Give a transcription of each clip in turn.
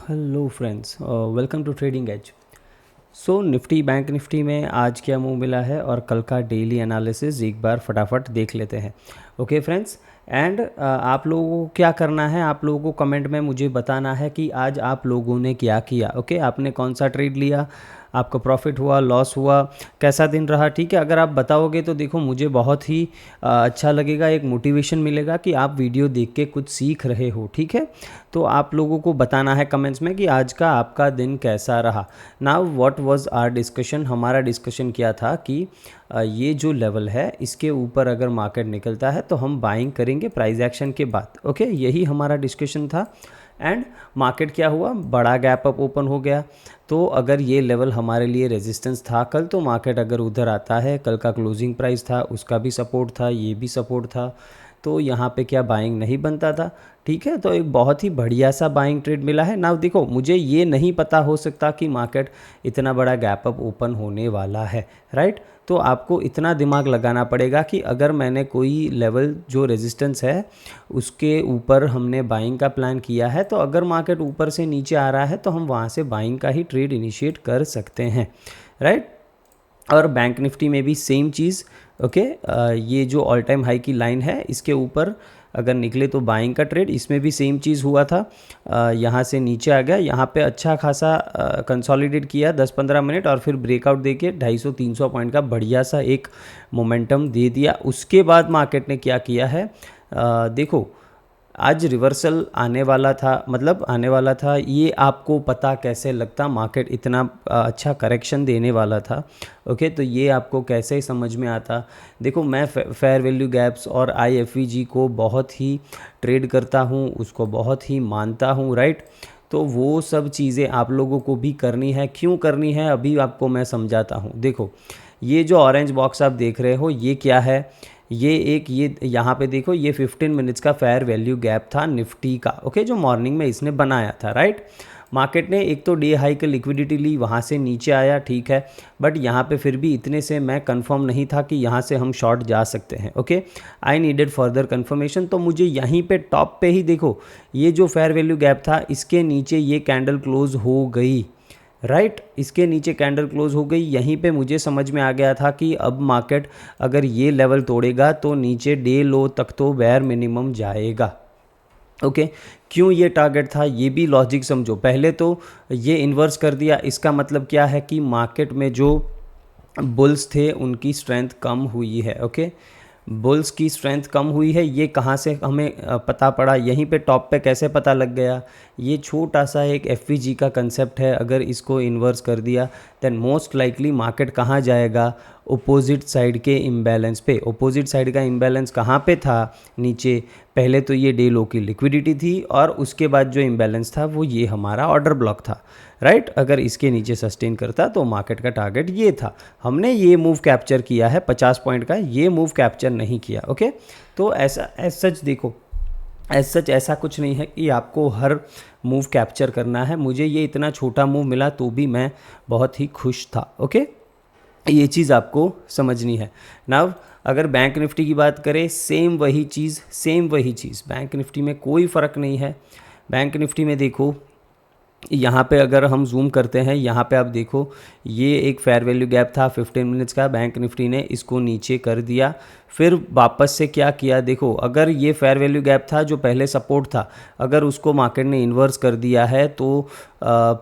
Hello friends, welcome to trading age. So Nifty bank Nifty में आज क्या मूव मिला है और कल का डेली एनालिसिस एक बार फटाफट देख लेते हैं। ओके फ्रेंड्स, एंड आप लोगों को क्या करना है, आप लोगों को कमेंट में मुझे बताना है कि आज आप लोगों ने क्या किया। ओके, आपने कौन सा ट्रेड लिया, आपका प्रॉफिट हुआ, लॉस हुआ, कैसा दिन रहा। ठीक है, अगर आप बताओगे तो देखो मुझे बहुत ही अच्छा लगेगा, एक मोटिवेशन मिलेगा कि आप वीडियो देख के कुछ सीख रहे हो। ठीक है, तो आप लोगों को बताना है कमेंट्स में कि आज का आपका दिन कैसा रहा। Now what was our discussion, हमारा डिस्कशन क्या था कि ये जो लेवल है इसके ऊपर अगर मार्केट निकलता है तो हम बाइंग करेंगे प्राइस एक्शन के बाद। ओके, यही हमारा डिस्कशन था। एंड मार्केट क्या हुआ, बड़ा गैप अप ओपन हो गया। तो अगर ये लेवल हमारे लिए रेजिस्टेंस था कल, तो मार्केट अगर उधर आता है, कल का क्लोजिंग प्राइस था उसका भी सपोर्ट था, ये भी सपोर्ट था, तो यहाँ पे क्या बाइंग नहीं बनता था। ठीक है, तो एक बहुत ही बढ़िया सा बाइंग ट्रेड मिला है। नाउ देखो, मुझे ये नहीं पता हो सकता कि मार्केट इतना बड़ा गैप अप ओपन होने वाला है, राइट। तो आपको इतना दिमाग लगाना पड़ेगा कि अगर मैंने कोई लेवल जो रेजिस्टेंस है उसके ऊपर हमने बाइंग का प्लान किया है, तो अगर मार्केट ऊपर से नीचे आ रहा है तो हम वहाँ से बाइंग का ही ट्रेड इनिशिएट कर सकते हैं, राइट। और बैंक निफ्टी में भी सेम चीज़। ओके, ये जो ऑल टाइम हाई की लाइन है इसके ऊपर अगर निकले तो बाइंग का ट्रेड, इसमें भी सेम चीज़ हुआ था। यहाँ से नीचे आ गया, यहाँ पे अच्छा खासा कंसोलिडेट किया 10-15 मिनट और फिर ब्रेकआउट देके 250-300 पॉइंट का बढ़िया सा एक मोमेंटम दे दिया। उसके बाद मार्केट ने क्या किया है, देखो आज रिवर्सल आने वाला था, मतलब आने वाला था, ये आपको पता कैसे लगता, मार्केट इतना अच्छा करेक्शन देने वाला था। ओके, तो ये आपको कैसे समझ में आता। देखो मैं फेयर वैल्यू गैप्स और IFVG को बहुत ही ट्रेड करता हूँ, उसको बहुत ही मानता हूँ, राइट। तो वो सब चीज़ें आप लोगों को भी करनी है। क्यों करनी है अभी आपको मैं समझाता हूँ। देखो ये जो ऑरेंज बॉक्स आप देख रहे हो ये क्या है, ये यहाँ पे देखो, ये 15 मिनट्स का फेयर वैल्यू गैप था निफ्टी का। ओके, जो मॉर्निंग में इसने बनाया था, राइट। मार्केट ने एक तो डे हाई का लिक्विडिटी ली, वहाँ से नीचे आया, ठीक है, बट यहाँ पे फिर भी इतने से मैं कंफर्म नहीं था कि यहाँ से हम शॉर्ट जा सकते हैं। Okay, I needed further confirmation. तो मुझे यहीं पे टॉप पे ही देखो, ये जो फेयर वैल्यू गैप था इसके नीचे ये कैंडल क्लोज हो गई, राइट। इसके नीचे कैंडल क्लोज हो गई। यहीं पे मुझे समझ में आ गया था कि अब मार्केट अगर ये लेवल तोड़ेगा तो नीचे डे लो तक तो बेयर मिनिमम जाएगा। ओके, क्यों ये टारगेट था ये भी लॉजिक समझो। पहले तो ये इन्वर्स कर दिया, इसका मतलब क्या है कि मार्केट में जो बुल्स थे उनकी स्ट्रेंथ कम हुई है। ओके, बुल्स की स्ट्रेंथ कम हुई है। ये कहाँ से हमें पता पड़ा, यहीं पे टॉप पे कैसे पता लग गया। ये छोटा सा एक FVG का कंसेप्ट है, अगर इसको इन्वर्स कर दिया देन मोस्ट लाइकली मार्केट कहाँ जाएगा, ओपोजिट साइड के इम्बैलेंस पे। ओपोजिट साइड का इम्बैलेंस कहाँ पे था, नीचे। पहले तो ये डे लो की लिक्विडिटी थी और उसके बाद जो इम्बैलेंस था वो ये हमारा ऑर्डर ब्लॉक था, राइट। अगर इसके नीचे सस्टेन करता तो मार्केट का टारगेट ये था। हमने ये मूव कैप्चर किया है 50 पॉइंट का, ये मूव कैप्चर नहीं किया। ओके, तो ऐसा एज सच देखो, एज सच ऐसा कुछ नहीं है कि आपको हर मूव कैप्चर करना है। मुझे ये इतना छोटा मूव मिला तो भी मैं बहुत ही खुश था। ओके, ये चीज़ आपको समझनी है। नाउ अगर बैंक निफ्टी की बात करें, सेम वही चीज़, सेम वही चीज़, बैंक निफ्टी में कोई फ़र्क नहीं है। बैंक निफ्टी में देखो, यहाँ पे अगर हम जूम करते हैं, यहाँ पे आप देखो ये एक फेयर वैल्यू गैप था 15 मिनट्स का, बैंक निफ्टी ने इसको नीचे कर दिया, फिर वापस से क्या किया। देखो अगर ये फेयर वैल्यू गैप था जो पहले सपोर्ट था, अगर उसको मार्केट ने इन्वर्स कर दिया है तो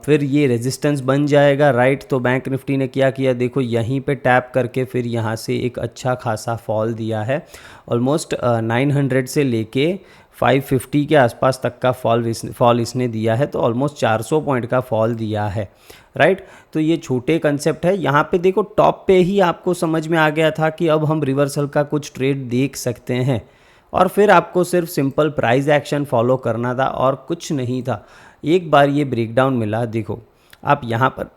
फिर ये रेजिस्टेंस बन जाएगा, राइट। तो बैंक निफ्टी ने क्या किया, देखो यहीं पे टैप करके फिर यहाँ से एक अच्छा खासा फॉल दिया है। ऑलमोस्ट 900 से लेके 550 के आसपास तक का फॉल इसने दिया है, तो ऑलमोस्ट 400 पॉइंट का फॉल दिया है, राइट। तो ये छोटे कंसेप्ट है। यहाँ पे देखो टॉप पे ही आपको समझ में आ गया था कि अब हम रिवर्सल का कुछ ट्रेड देख सकते हैं, और फिर आपको सिर्फ सिंपल प्राइस एक्शन फॉलो करना था और कुछ नहीं था। एक बार ये ब्रेकडाउन मिला, देखो आप यहाँ पर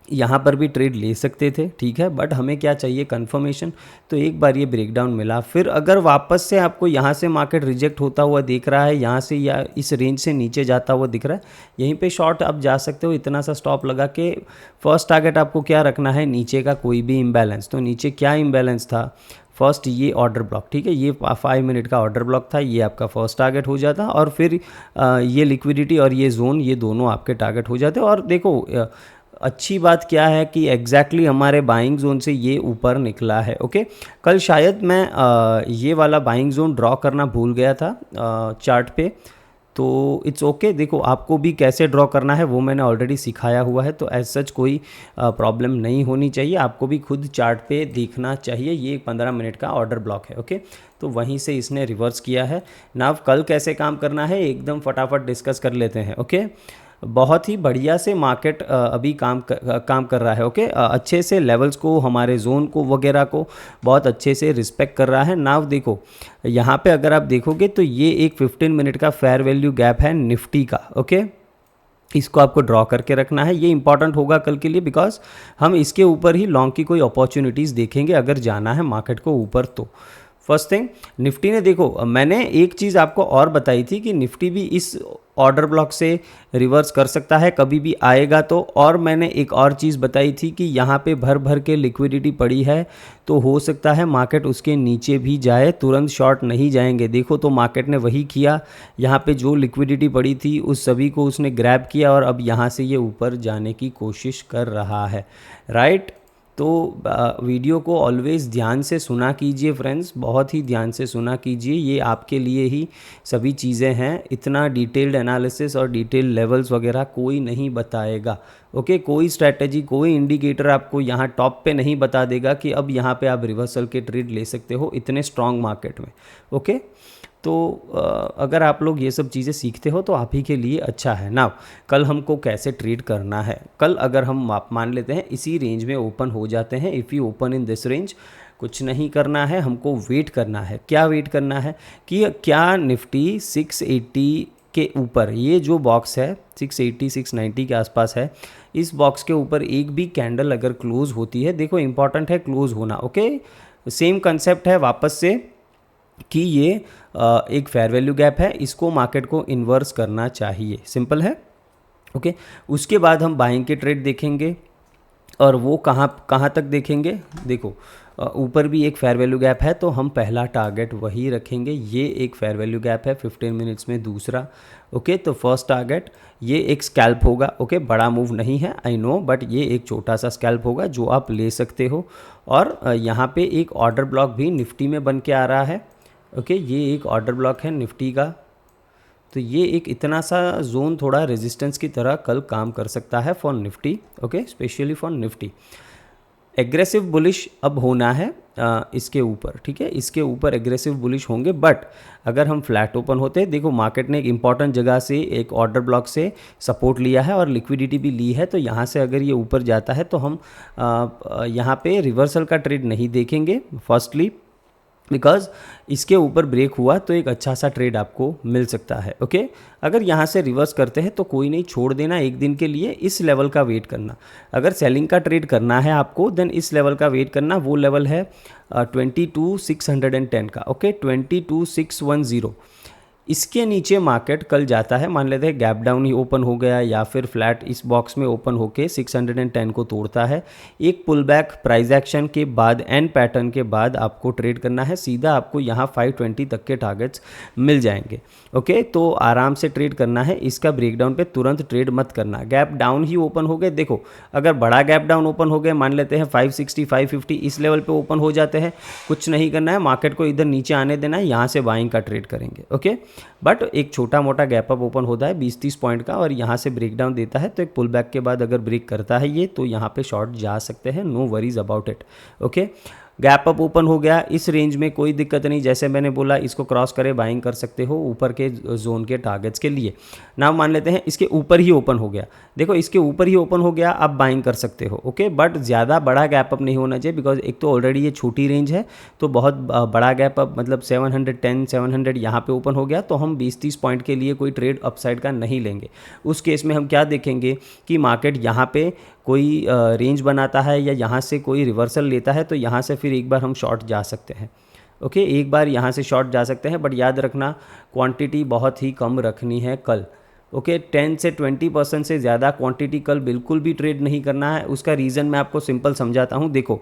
यहाँ पर भी ट्रेड ले सकते थे, ठीक है, बट हमें क्या चाहिए, कंफर्मेशन। तो एक बार ये ब्रेकडाउन मिला, फिर अगर वापस से आपको यहाँ से मार्केट रिजेक्ट होता हुआ दिख रहा है, यहाँ से या इस रेंज से नीचे जाता हुआ दिख रहा है, यहीं पे शॉर्ट आप जा सकते हो। इतना सा स्टॉप लगा के फर्स्ट टारगेट आपको क्या रखना है, नीचे का कोई भी इम्बैलेंस। तो नीचे क्या इम्बैलेंस था, फर्स्ट ये ऑर्डर ब्लॉक, ठीक है, ये 5 मिनट का ऑर्डर ब्लॉक था, ये आपका फर्स्ट टारगेट हो जाता, और फिर ये लिक्विडिटी और ये जोन, ये दोनों आपके टारगेट हो जाते। और देखो अच्छी बात क्या है कि एग्जैक्टली हमारे बाइंग जोन से ये ऊपर निकला है। ओके, कल शायद मैं ये वाला बाइंग जोन ड्रॉ करना भूल गया था चार्ट पे, तो इट्स ओके। देखो आपको भी कैसे ड्रॉ करना है वो मैंने ऑलरेडी सिखाया हुआ है, तो एज सच कोई प्रॉब्लम नहीं होनी चाहिए। आपको भी खुद चार्ट पे देखना चाहिए। ये 15 मिनट का ऑर्डर ब्लॉक है। ओके, तो वहीं से इसने रिवर्स किया है। नाव कल कैसे काम करना है एकदम फटाफट डिस्कस कर लेते हैं। ओके, बहुत ही बढ़िया से मार्केट अभी काम कर रहा है। ओके, अच्छे से लेवल्स को, हमारे जोन को वगैरह को बहुत अच्छे से रिस्पेक्ट कर रहा है। नाव देखो यहाँ पे अगर आप देखोगे तो ये एक 15 मिनट का फेयर वैल्यू गैप है निफ्टी का। ओके, इसको आपको ड्रॉ करके रखना है, ये इंपॉर्टेंट होगा कल के लिए, बिकॉज हम इसके ऊपर ही लॉन्ग की कोई अपॉर्चुनिटीज़ देखेंगे अगर जाना है मार्केट को ऊपर तो। फर्स्ट थिंग, निफ्टी ने देखो, मैंने एक चीज़ आपको और बताई थी कि निफ्टी भी इस ऑर्डर ब्लॉक से रिवर्स कर सकता है, कभी भी आएगा तो। और मैंने एक और चीज़ बताई थी कि यहाँ पे भर भर के लिक्विडिटी पड़ी है, तो हो सकता है मार्केट उसके नीचे भी जाए, तुरंत शॉर्ट नहीं जाएंगे। देखो तो मार्केट ने वही किया, यहाँ पे जो लिक्विडिटी पड़ी थी उस सभी को उसने ग्रैब किया और अब यहाँ से ये ऊपर जाने की कोशिश कर रहा है, राइट। तो वीडियो को ऑलवेज़ ध्यान से सुना कीजिए फ्रेंड्स, बहुत ही ध्यान से सुना कीजिए, ये आपके लिए ही सभी चीज़ें हैं। इतना डिटेल्ड एनालिसिस और डिटेल लेवल्स वगैरह कोई नहीं बताएगा। ओके, कोई स्ट्रैटेजी, कोई इंडिकेटर आपको यहाँ टॉप पे नहीं बता देगा कि अब यहाँ पे आप रिवर्सल के ट्रेड ले सकते हो इतने स्ट्रॉन्ग मार्केट में। ओके, तो अगर आप लोग ये सब चीज़ें सीखते हो तो आप ही के लिए अच्छा है ना। कल हमको कैसे ट्रेड करना है, कल अगर हम मान लेते हैं इसी रेंज में ओपन हो जाते हैं, if you open in this range, कुछ नहीं करना है हमको, वेट करना है। क्या वेट करना है कि क्या निफ्टी 680 के ऊपर, ये जो बॉक्स है 680 690 के आसपास है, इस बॉक्स के ऊपर एक भी कैंडल अगर क्लोज होती है, देखो इंपॉर्टेंट है क्लोज होना। ओके, सेम कंसेप्ट है वापस से कि ये एक फेयर वैल्यू गैप है, इसको मार्केट को इन्वर्स करना चाहिए, सिंपल है। ओके, उसके बाद हम बाइंग के ट्रेड देखेंगे और वो कहाँ तक देखेंगे। देखो ऊपर भी एक फेयर वैल्यू गैप है, तो हम पहला टारगेट वही रखेंगे। ये एक फेयर वैल्यू गैप है 15 मिनट्स में दूसरा। ओके, तो फर्स्ट टारगेट ये एक स्कैल्प होगा। ओके, बड़ा मूव नहीं है आई नो, बट ये एक छोटा सा स्कैल्प होगा जो आप ले सकते हो। और यहाँ पे एक ऑर्डर ब्लॉक भी निफ्टी में बन के आ रहा है। ओके, ये एक ऑर्डर ब्लॉक है निफ्टी का, तो ये एक इतना सा जोन थोड़ा रेजिस्टेंस की तरह कल काम कर सकता है for Nifty. Okay, specially for Nifty. Aggressive bullish अब होना है इसके ऊपर, ठीक है, इसके ऊपर एग्रेसिव बुलिश होंगे। बट अगर हम फ्लैट ओपन होते हैं, देखो मार्केट ने एक इंपॉर्टेंट जगह से एक ऑर्डर ब्लॉक से सपोर्ट लिया है और लिक्विडिटी भी ली है, तो यहाँ से अगर ये ऊपर जाता है तो हम यहाँ पे रिवर्सल का ट्रेड नहीं देखेंगे फर्स्टली, बिकॉज इसके ऊपर ब्रेक हुआ तो एक अच्छा सा ट्रेड आपको मिल सकता है। ओके, अगर यहाँ से रिवर्स करते हैं तो कोई नहीं, छोड़ देना एक दिन के लिए, इस लेवल का वेट करना। अगर सेलिंग का ट्रेड करना है आपको, देन इस लेवल का वेट करना। वो लेवल है 22,610 का। ओके, 22,610, इसके नीचे मार्केट कल जाता है, मान लेते हैं गैप डाउन ही ओपन हो गया या फिर फ्लैट इस बॉक्स में ओपन होके 610 को तोड़ता है, एक पुल बैक प्राइस एक्शन के बाद, एंड पैटर्न के बाद आपको ट्रेड करना है। सीधा आपको यहाँ 520 तक के टारगेट्स मिल जाएंगे। ओके, तो आराम से ट्रेड करना है, इसका ब्रेकडाउन पे तुरंत ट्रेड मत करना। गैप डाउन ही ओपन हो गए, देखो अगर बड़ा गैप डाउन ओपन हो गए, मान लेते हैं 560 550 इस लेवल पे ओपन हो जाते हैं, कुछ नहीं करना है, मार्केट को इधर नीचे आने देना है, यहाँ से बाइंग का ट्रेड करेंगे। ओके, बट एक छोटा मोटा गैप अप ओपन होता है 20-30 पॉइंट का और यहाँ से ब्रेक डाउन देता है, तो एक पुल बैक के बाद अगर ब्रेक करता है ये, तो यहाँ पे शॉर्ट जा सकते हैं, no worries about it. Okay, gap up open हो गया इस रेंज में, कोई दिक्कत नहीं, जैसे मैंने बोला इसको क्रॉस करे बाइंग कर सकते हो ऊपर के जोन के टारगेट्स के लिए। नाउ मान लेते हैं इसके ऊपर ही ओपन हो गया, देखो इसके ऊपर ही ओपन हो गया, आप बाइंग कर सकते हो। ओके, बट ज़्यादा बड़ा गैप अप नहीं होना चाहिए, बिकॉज एक तो ऑलरेडी ये छोटी रेंज है, तो बहुत बड़ा गैप अप मतलब 710 700 यहाँ पे ओपन हो गया, तो हम 20-30 पॉइंट के लिए कोई ट्रेड अपसाइड का नहीं लेंगे। उस केस में हम क्या देखेंगे कि मार्केट यहाँ पे कोई रेंज बनाता है या यहाँ से कोई रिवर्सल लेता है तो यहाँ से फिर एक बार हम शॉर्ट जा सकते हैं। ओके, एक बार यहाँ से शॉर्ट जा सकते हैं, बट याद रखना क्वांटिटी बहुत ही कम रखनी है कल। ओके, 10 से 20% से ज़्यादा क्वांटिटी कल बिल्कुल भी ट्रेड नहीं करना है। उसका रीज़न मैं आपको सिंपल समझाता हूँ। देखो,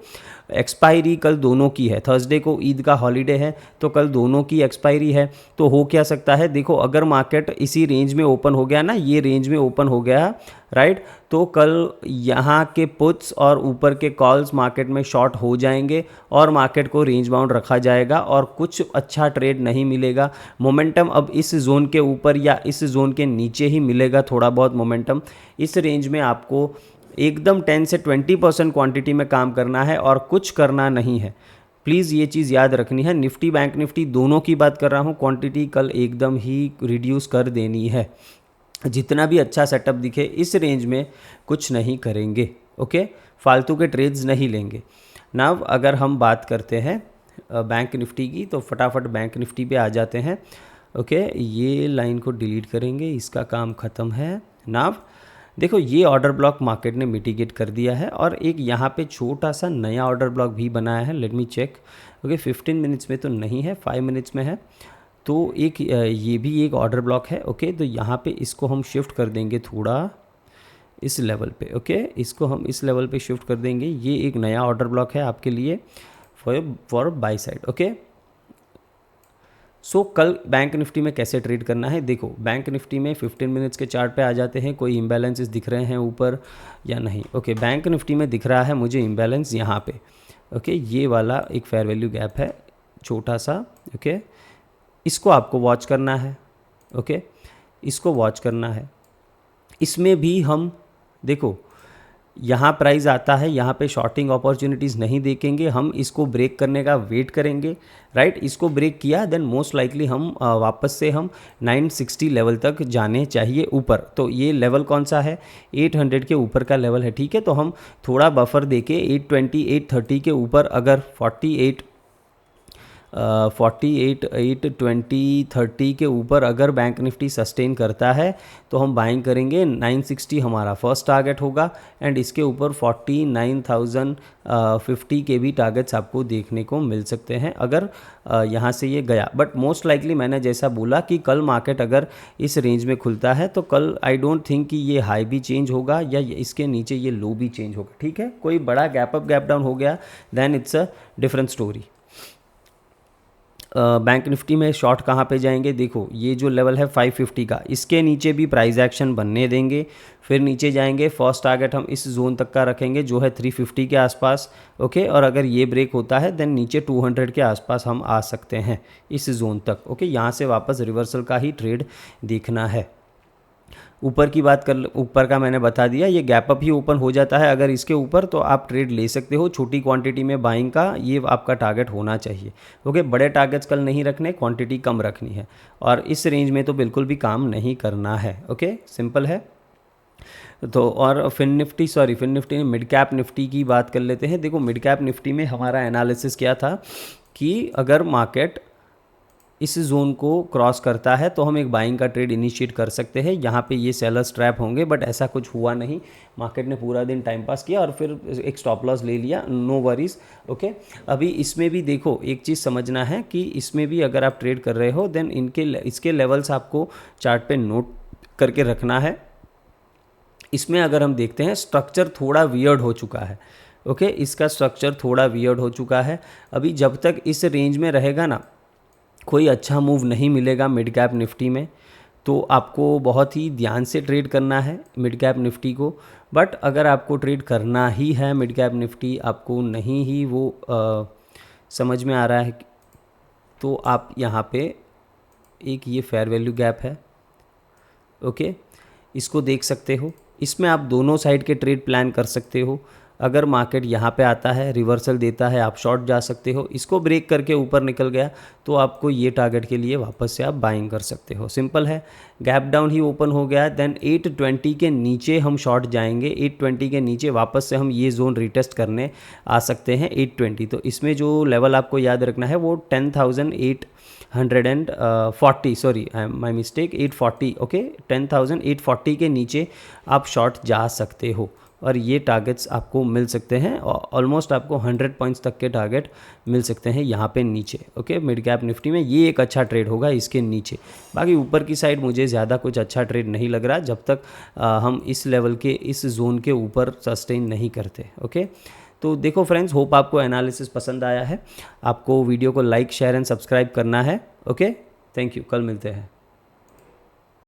एक्सपायरी कल दोनों की है, थर्सडे को ईद का हॉलीडे है, तो कल दोनों की एक्सपायरी है। तो हो क्या सकता है, देखो अगर मार्केट इसी रेंज में ओपन हो गया ना, ये रेंज में ओपन हो गया, राइट, तो कल यहाँ के पुट्स और ऊपर के कॉल्स मार्केट में शॉर्ट हो जाएंगे और मार्केट को रेंज बाउंड रखा जाएगा और कुछ अच्छा ट्रेड नहीं मिलेगा। मोमेंटम अब इस जोन के ऊपर या इस जोन के नीचे ही मिलेगा, थोड़ा बहुत मोमेंटम। इस रेंज में आपको एकदम 10 से 20% क्वांटिटी में काम करना है और कुछ करना नहीं है। प्लीज़ ये चीज़ याद रखनी है। निफ्टी बैंक निफ्टी दोनों की बात कर रहा हूँ, क्वांटिटी कल एकदम ही रिड्यूस कर देनी है। जितना भी अच्छा सेटअप दिखे इस रेंज में कुछ नहीं करेंगे। ओके, फालतू के ट्रेड्स नहीं लेंगे। नाउ अगर हम बात करते हैं बैंक निफ्टी की, तो फटाफट बैंक निफ्टी पे आ जाते हैं। ओके, ये लाइन को डिलीट करेंगे, इसका काम ख़त्म है। नाउ देखो, ये ऑर्डर ब्लॉक मार्केट ने मिटिगेट कर दिया है और एक यहाँ पे छोटा सा नया ऑर्डर ब्लॉक भी बनाया है। Let me check. Okay, 15 minutes में तो नहीं है, 5 मिनट्स में है। तो एक ये भी एक ऑर्डर ब्लॉक है। ओके, तो यहाँ पे इसको हम शिफ्ट कर देंगे थोड़ा इस लेवल पे। ओके, इसको हम इस लेवल पे शिफ्ट कर देंगे। ये एक नया ऑर्डर ब्लॉक है आपके लिए फॉर बाई साइड। ओके, सो कल बैंक निफ्टी में कैसे ट्रेड करना है, देखो बैंक निफ्टी में 15 मिनट्स के चार्ट पे आ जाते हैं। कोई इम्बैलेंसेस दिख रहे हैं ऊपर या नहीं? ओके, बैंक निफ्टी में दिख रहा है मुझे इम्बैलेंस यहाँ पे। ओके, ये वाला एक फेयर वैल्यू गैप है छोटा सा। ओके, इसको आपको वॉच करना है। ओके, इसको वॉच करना है। इसमें भी हम देखो, यहाँ प्राइस आता है, यहाँ पे शॉर्टिंग अपॉर्चुनिटीज़ नहीं देखेंगे, हम इसको ब्रेक करने का वेट करेंगे। राइट, इसको ब्रेक किया देन मोस्ट लाइकली हम वापस से हम 960 लेवल तक जाने चाहिए ऊपर। तो ये लेवल कौन सा है? 800 के ऊपर का लेवल है। ठीक है, तो हम थोड़ा बफर देके 820 830 के ऊपर अगर 48 820 30 के ऊपर अगर बैंक निफ्टी सस्टेन करता है तो हम बाइंग करेंगे। 960 हमारा फर्स्ट टारगेट होगा एंड इसके ऊपर 49,050 के भी टारगेट्स आपको देखने को मिल सकते हैं अगर यहाँ से ये गया। बट मोस्ट लाइकली मैंने जैसा बोला कि कल मार्केट अगर इस रेंज में खुलता है तो कल आई डोंट थिंक कि ये हाई भी चेंज होगा या इसके नीचे ये लो भी चेंज होगा। ठीक है, कोई बड़ा गैप अप गैप डाउन हो गया then it's a different story. Bank Nifty में शॉर्ट कहाँ पे जाएंगे? देखो, ये जो लेवल है 550 का, इसके नीचे भी प्राइस एक्शन बनने देंगे, फिर नीचे जाएंगे। फर्स्ट टारगेट हम इस जोन तक का रखेंगे जो है 350 के आसपास। ओके, और अगर ये ब्रेक होता है देन नीचे 200 के आसपास हम आ सकते हैं इस जोन तक। ओके, यहाँ से वापस रिवर्सल का ही ट्रेड देखना है। ऊपर की बात कर, ऊपर का मैंने बता दिया, ये गैप अप ही ओपन हो जाता है अगर इसके ऊपर तो आप ट्रेड ले सकते हो छोटी क्वांटिटी में बाइंग का, ये आपका टारगेट होना चाहिए। ओके, बड़े टारगेट्स कल नहीं रखने, क्वांटिटी कम रखनी है और इस रेंज में तो बिल्कुल भी काम नहीं करना है। ओके, सिंपल है। तो और फिन निफ्टी में मिड कैप निफ्टी की बात कर लेते हैं। देखो, मिड कैप निफ्टी में हमारा एनालिसिस क्या था कि अगर मार्केट इस जोन को क्रॉस करता है तो हम एक बाइंग का ट्रेड इनिशिएट कर सकते हैं। यहाँ पे ये सेलर्स ट्रैप होंगे, बट ऐसा कुछ हुआ नहीं। मार्केट ने पूरा दिन टाइम पास किया और फिर एक स्टॉप लॉस ले लिया, नो वरीज। ओके, अभी इसमें भी देखो, एक चीज़ समझना है कि इसमें भी अगर आप ट्रेड कर रहे हो देन इसके लेवल्स आपको चार्ट पे नोट करके रखना है। इसमें अगर हम देखते हैं स्ट्रक्चर थोड़ा वियर्ड हो चुका है। ओके, इसका स्ट्रक्चर थोड़ा वियर्ड हो चुका है। अभी जब तक इस रेंज में रहेगा ना, कोई अच्छा मूव नहीं मिलेगा मिड कैप निफ्टी में, तो आपको बहुत ही ध्यान से ट्रेड करना है मिड कैप निफ्टी को। बट अगर आपको ट्रेड करना ही है मिड कैप निफ्टी, आपको नहीं ही वो समझ में आ रहा है, तो आप यहाँ पे एक ये फेयर वैल्यू गैप है। ओके, इसको देख सकते हो, इसमें आप दोनों साइड के ट्रेड प्लान कर सकते हो। अगर मार्केट यहाँ पे आता है, रिवर्सल देता है, आप शॉर्ट जा सकते हो। इसको ब्रेक करके ऊपर निकल गया तो आपको ये टारगेट के लिए वापस से आप बाइंग कर सकते हो। सिंपल है। गैप डाउन ही ओपन हो गया देन 820 के नीचे हम शॉर्ट जाएंगे। 820 के नीचे वापस से हम ये जोन रिटेस्ट करने आ सकते हैं 820। तो इसमें जो लेवल आपको याद रखना है वो 10,840, सॉरी माई मिस्टेक, 840। ओके, 10,840 के नीचे आप शॉर्ट जा सकते हो। और ये टारगेट्स आपको मिल सकते हैं, ऑलमोस्ट आपको 100 पॉइंट्स तक के टारगेट मिल सकते हैं यहाँ पे नीचे। ओके, मिड कैप निफ्टी में ये एक अच्छा ट्रेड होगा इसके नीचे। बाकी ऊपर की साइड मुझे ज़्यादा कुछ अच्छा ट्रेड नहीं लग रहा जब तक हम इस लेवल के, इस जोन के ऊपर सस्टेन नहीं करते। ओके, तो देखो फ्रेंड्स, होप आपको एनालिसिस पसंद आया है। आपको वीडियो को लाइक, शेयर एंड सब्सक्राइब करना है। ओके, थैंक यू, कल मिलते हैं।